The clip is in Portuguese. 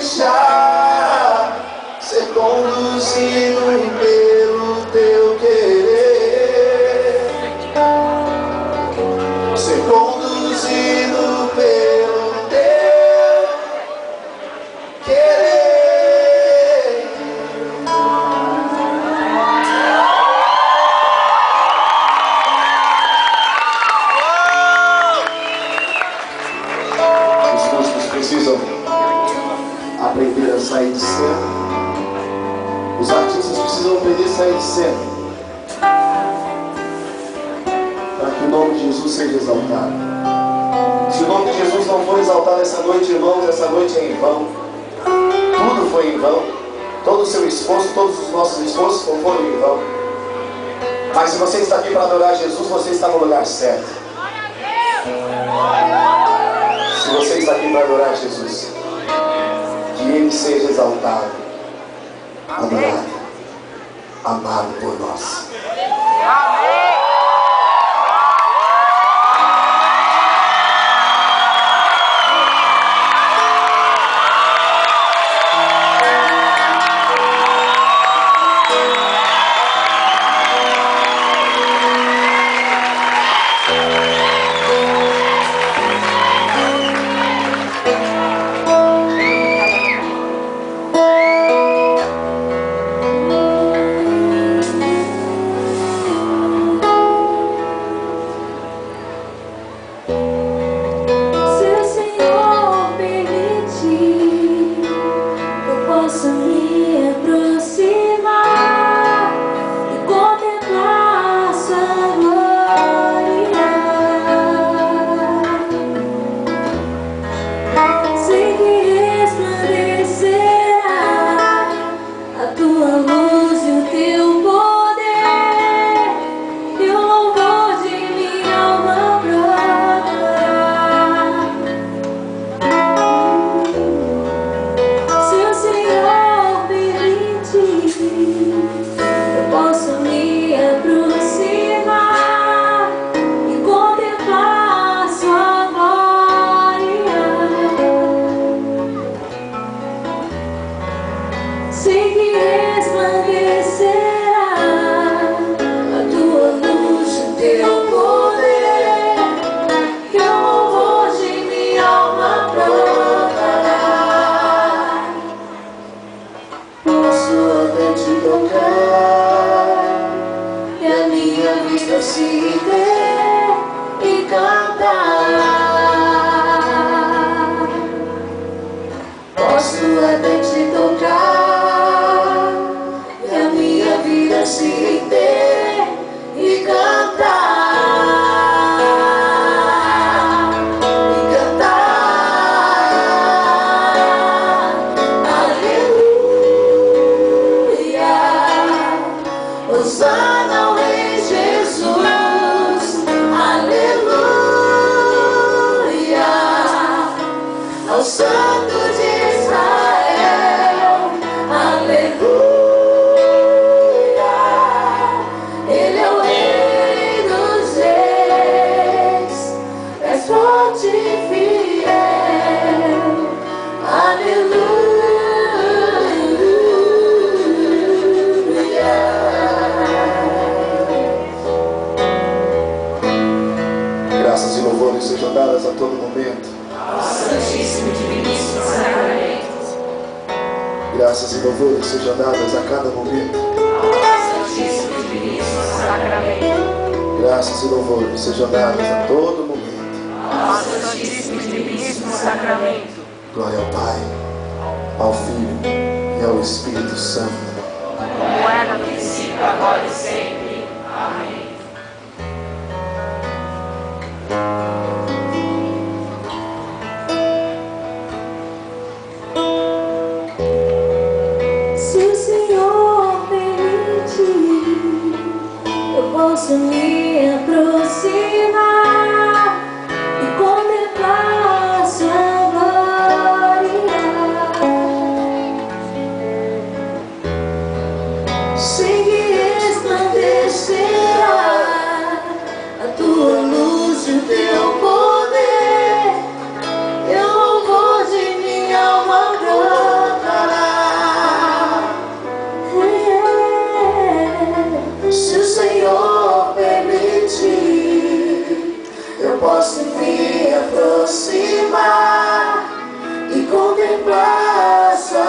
deixar ser conduzido pelo teu querer, ser conduzido pelo teu querer. Os músicos precisam aprender a sair de cena. Os artistas precisam aprender a sair de cena, para que o nome de Jesus seja exaltado. Se o nome de Jesus não for exaltado essa noite, irmãos, essa noite é em vão. Tudo foi em vão. Todo o seu esforço, todos os nossos esforços não foram em vão. Mas se você está aqui para adorar Jesus, você está no lugar certo. Se você está aqui para adorar Jesus, que Ele seja exaltado, adorado, amado por nós. Graças e louvores sejam dadas a todo momento. Santíssimo e Diviníssimo Sacramento. Graças e louvores sejam dadas a cada momento. Santíssimo e Diviníssimo Sacramento. Graças e louvores sejam dadas a todo momento. Santíssimo e Diviníssimo Sacramento. Glória ao Pai, ao Filho e ao Espírito Santo. Como era no princípio, agora e sempre. Amém. Se o Senhor permitir, eu posso me aproximar e contemplar sua glória. Sei que resplandecerá a tua luz e o teu poder, e o louvor de minha alma brota. passa.